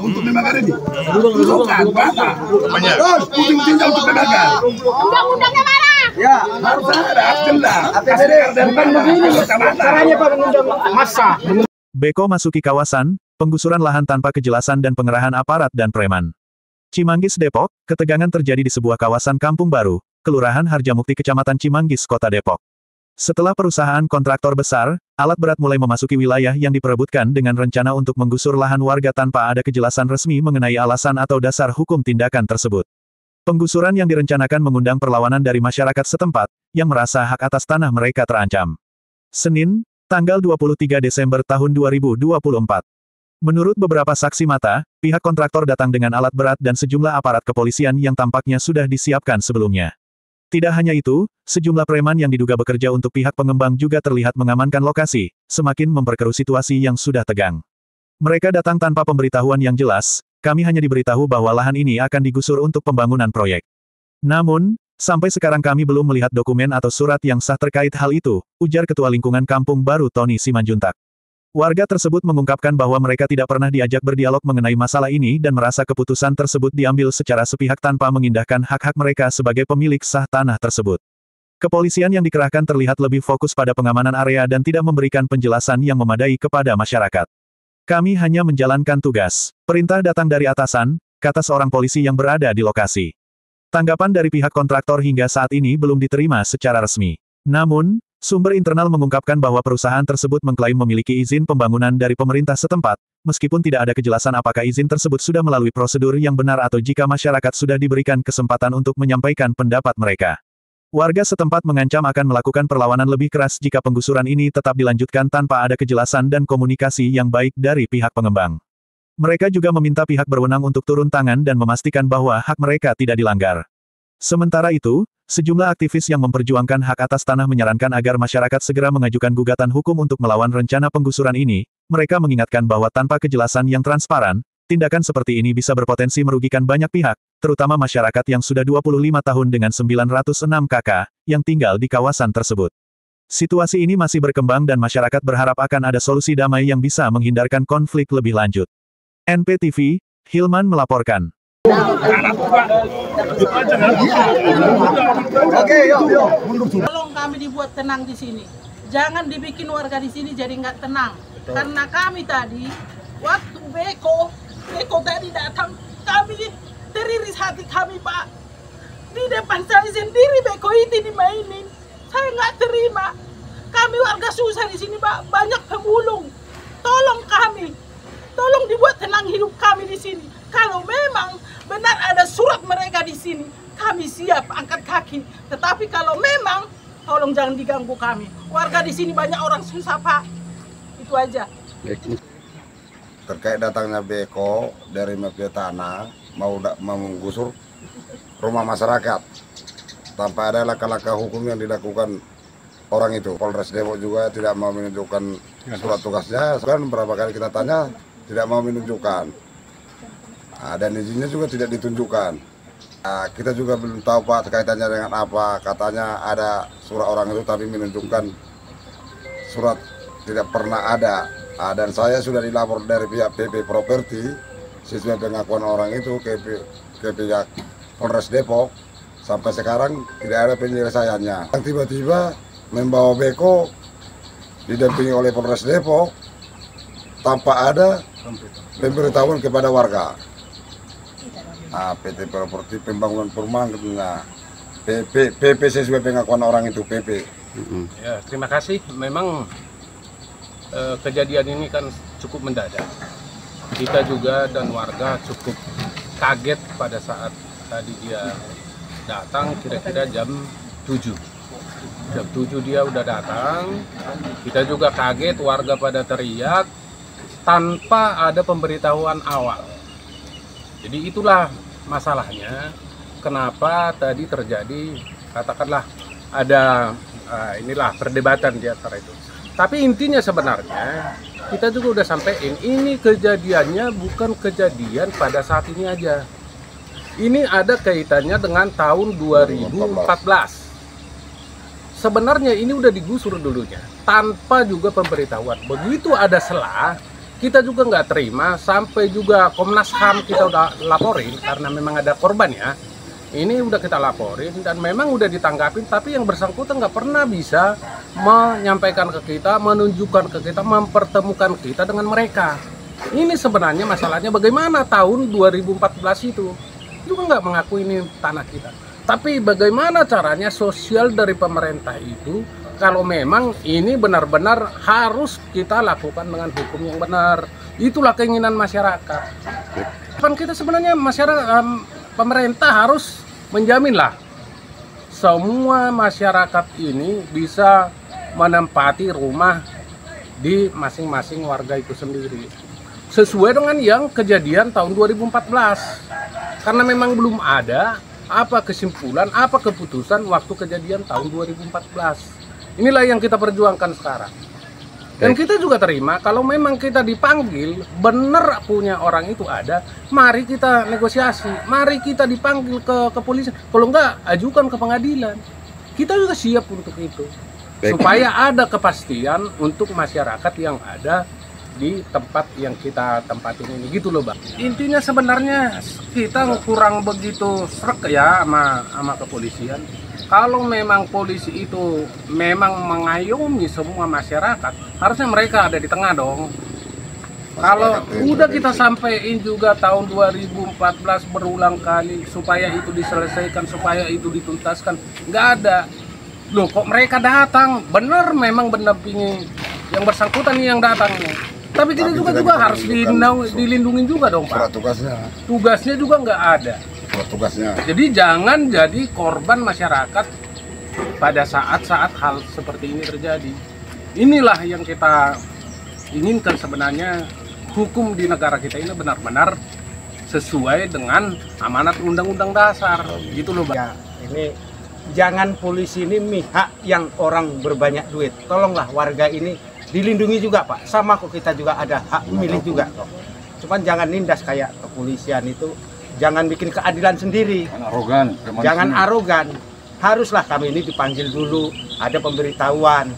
untuk membakar ini. Bukan, bapak. Terus ujung-ujungnya untuk membakar. Undang-undangnya mana? Ya, harus ada, jelas. Bukan begini caranya Pak mengundang massa. Beko masuki kawasan, penggusuran lahan tanpa kejelasan dan pengerahan aparat dan preman. Cimanggis, Depok, ketegangan terjadi di sebuah kawasan Kampung Baru, Kelurahan Harjamukti, Kecamatan Cimanggis, Kota Depok. Setelah perusahaan kontraktor besar, alat berat mulai memasuki wilayah yang diperebutkan dengan rencana untuk menggusur lahan warga tanpa ada kejelasan resmi mengenai alasan atau dasar hukum tindakan tersebut. Penggusuran yang direncanakan mengundang perlawanan dari masyarakat setempat, yang merasa hak atas tanah mereka terancam. Senin, tanggal 23 Desember tahun 2024. Menurut beberapa saksi mata, pihak kontraktor datang dengan alat berat dan sejumlah aparat kepolisian yang tampaknya sudah disiapkan sebelumnya. Tidak hanya itu, sejumlah preman yang diduga bekerja untuk pihak pengembang juga terlihat mengamankan lokasi, semakin memperkeruh situasi yang sudah tegang. Mereka datang tanpa pemberitahuan yang jelas, kami hanya diberitahu bahwa lahan ini akan digusur untuk pembangunan proyek. Namun, sampai sekarang kami belum melihat dokumen atau surat yang sah terkait hal itu, ujar Ketua Lingkungan Kampung Baru Tony Simanjuntak. Warga tersebut mengungkapkan bahwa mereka tidak pernah diajak berdialog mengenai masalah ini dan merasa keputusan tersebut diambil secara sepihak tanpa mengindahkan hak-hak mereka sebagai pemilik sah tanah tersebut. Kepolisian yang dikerahkan terlihat lebih fokus pada pengamanan area dan tidak memberikan penjelasan yang memadai kepada masyarakat. Kami hanya menjalankan tugas. Perintah datang dari atasan, kata seorang polisi yang berada di lokasi. Tanggapan dari pihak kontraktor hingga saat ini belum diterima secara resmi. Namun, sumber internal mengungkapkan bahwa perusahaan tersebut mengklaim memiliki izin pembangunan dari pemerintah setempat, meskipun tidak ada kejelasan apakah izin tersebut sudah melalui prosedur yang benar atau jika masyarakat sudah diberikan kesempatan untuk menyampaikan pendapat mereka. Warga setempat mengancam akan melakukan perlawanan lebih keras jika penggusuran ini tetap dilanjutkan tanpa ada kejelasan dan komunikasi yang baik dari pihak pengembang. Mereka juga meminta pihak berwenang untuk turun tangan dan memastikan bahwa hak mereka tidak dilanggar. Sementara itu, sejumlah aktivis yang memperjuangkan hak atas tanah menyarankan agar masyarakat segera mengajukan gugatan hukum untuk melawan rencana penggusuran ini. Mereka mengingatkan bahwa tanpa kejelasan yang transparan, tindakan seperti ini bisa berpotensi merugikan banyak pihak, terutama masyarakat yang sudah 25 tahun dengan 906 KK, yang tinggal di kawasan tersebut. Situasi ini masih berkembang dan masyarakat berharap akan ada solusi damai yang bisa menghindarkan konflik lebih lanjut. NPTV, Hilman melaporkan. Oke, yuk. Tolong kami dibuat tenang di sini. Jangan dibikin warga di sini jadi nggak tenang. Karena kami tadi, waktu Beko tadi datang, kami teriris hati kami, Pak. Di depan saya sendiri Beko itu dimainin. Saya nggak terima. Kami warga susah di sini, Pak. Banyak pemulung. Tolong kami. Tolong dibuat tenang hidup kami di sini. Kalau memang benar ada surat mereka di sini, kami siap angkat kaki. Tetapi kalau memang, tolong jangan diganggu kami. Warga di sini banyak orang susah, Pak. Itu aja. Terkait datangnya Beko dari mafia tanah mau menggusur rumah masyarakat tanpa ada langkah-langkah hukum yang dilakukan orang itu. Polres Depok juga tidak mau menunjukkan surat tugasnya. Kan beberapa kali kita tanya, tidak mau menunjukkan. Dan izinnya juga tidak ditunjukkan. Kita juga belum tahu Pak kaitannya dengan apa. Katanya ada surat orang itu tapi menunjukkan surat tidak pernah ada. Dan saya sudah dilapor dari pihak PP Properti sesuai pengakuan orang itu ke pihak Polres Depok. Sampai sekarang tidak ada penyelesaiannya. Tiba-tiba membawa Beko didampingi oleh Polres Depok tanpa ada pemberitahuan kepada warga. PT Properti Pembangunan Perumahan, PP sesuai pengakuan orang itu PP. Ya, terima kasih. Memang kejadian ini kan cukup mendadak. Kita juga dan warga cukup kaget pada saat tadi dia datang kira-kira jam 7. Jam 7 dia udah datang. Kita juga kaget, warga pada teriak tanpa ada pemberitahuan awal. Jadi itulah masalahnya, kenapa tadi terjadi, katakanlah ada inilah perdebatan di antara itu. Tapi intinya sebenarnya, kita juga udah sampein, ini kejadiannya bukan kejadian pada saat ini aja. Ini ada kaitannya dengan tahun 2014. Sebenarnya ini udah digusur dulunya, tanpa juga pemberitahuan. Begitu ada celah, kita juga nggak terima, sampai juga Komnas HAM kita udah laporin karena memang ada korban ya. Ini udah kita laporin dan memang udah ditanggapin, tapi yang bersangkutan nggak pernah bisa menyampaikan ke kita, menunjukkan ke kita, mempertemukan kita dengan mereka. Ini sebenarnya masalahnya bagaimana tahun 2014 itu juga nggak mengaku ini tanah kita. Tapi bagaimana caranya sosial dari pemerintah itu kalau memang ini benar-benar harus kita lakukan dengan hukum yang benar. Itulah keinginan masyarakat. Kan kita sebenarnya masyarakat, pemerintah harus menjaminlah semua masyarakat ini bisa menempati rumah di masing-masing warga itu sendiri. Sesuai dengan yang kejadian tahun 2014. Karena memang belum ada apa kesimpulan, apa keputusan waktu kejadian tahun 2014. Inilah yang kita perjuangkan sekarang. Dan kita juga terima kalau memang kita dipanggil, benar punya orang itu ada, mari kita negosiasi, mari kita dipanggil ke kepolisian. Kalau enggak, ajukan ke pengadilan. Kita juga siap untuk itu. Supaya ada kepastian untuk masyarakat yang ada di tempat yang kita tempatin ini, gitu loh Bang. Intinya sebenarnya kita kurang begitu srek ya sama kepolisian. Kalau memang polisi itu memang mengayomi semua masyarakat, harusnya mereka ada di tengah dong. Kalau udah kita sampein juga tahun 2014 berulang kali supaya itu diselesaikan, supaya itu dituntaskan, nggak ada. Loh kok mereka datang, bener memang mendampingi yang bersangkutan yang datang nih. Tapi kita juga harus dilindungi juga dong Pak. Tugasnya juga nggak ada. Tugasnya. Jadi jangan jadi korban masyarakat pada saat-saat hal seperti ini terjadi. Inilah yang kita inginkan sebenarnya, hukum di negara kita ini benar-benar sesuai dengan amanat Undang-Undang Dasar. Gitu loh Pak. Ya, ini jangan polisi ini mihak yang orang berbanyak duit. Tolonglah warga ini dilindungi juga Pak, sama kok kita juga ada hak memilih juga kok. Cuman jangan nindas kayak kepolisian itu, jangan bikin keadilan sendiri. Jangan arogan. Haruslah kami ini dipanggil dulu, ada pemberitahuan.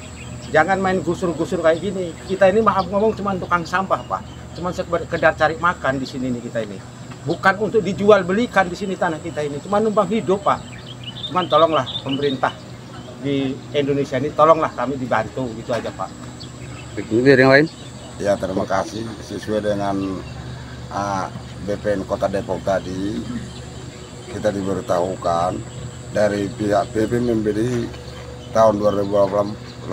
Jangan main gusur-gusur kayak gini. Kita ini maaf ngomong cuma tukang sampah Pak, cuma sekedar cari makan di sini nih kita ini. Bukan untuk dijual belikan di sini tanah kita ini, cuma numpang hidup Pak. Cuman tolonglah pemerintah di Indonesia ini, tolonglah kami dibantu gitu aja Pak. Biar yang lain? Ya terima kasih, sesuai dengan BPN Kota Depok tadi kita diberitahukan dari pihak BP membeli tahun 2018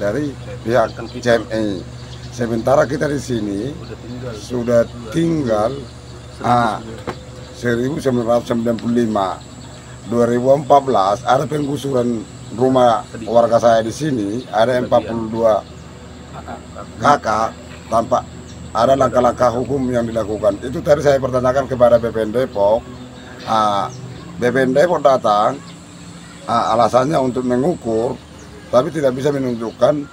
dari pihak CMI. Sementara kita di sini sudah tinggal 1995. 2014 ada penggusuran rumah warga saya di sini, ada 42 kakak tanpa ada langkah-langkah hukum yang dilakukan. Itu tadi saya pertanyakan kepada BPN Depok. BPN Depok datang, alasannya untuk mengukur, tapi tidak bisa menunjukkan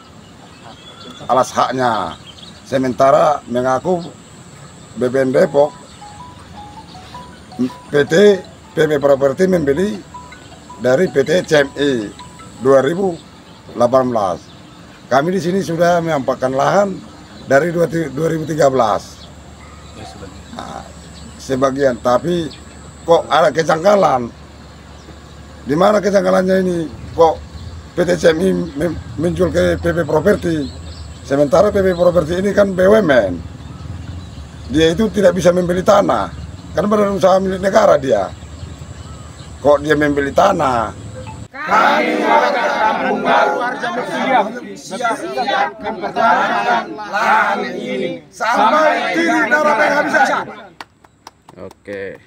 alas haknya. Sementara mengaku BPN Depok, PT PP Properti membeli dari PT CMI 2018. Kami di sini sudah menyampaikan lahan dari 2013. Sebagian, tapi kok ada kejanggalan. Di mana kejanggalannya ini? Kok PT CMI menjual ke PP Properti? Sementara PP Properti ini kan BUMN. Dia itu tidak bisa membeli tanah. Karena badan usaha milik negara dia. Kok dia membeli tanah? Kami warga Kampung Baru siap mempertahankan lahan ini sampai titik darah penghabisan. Oke.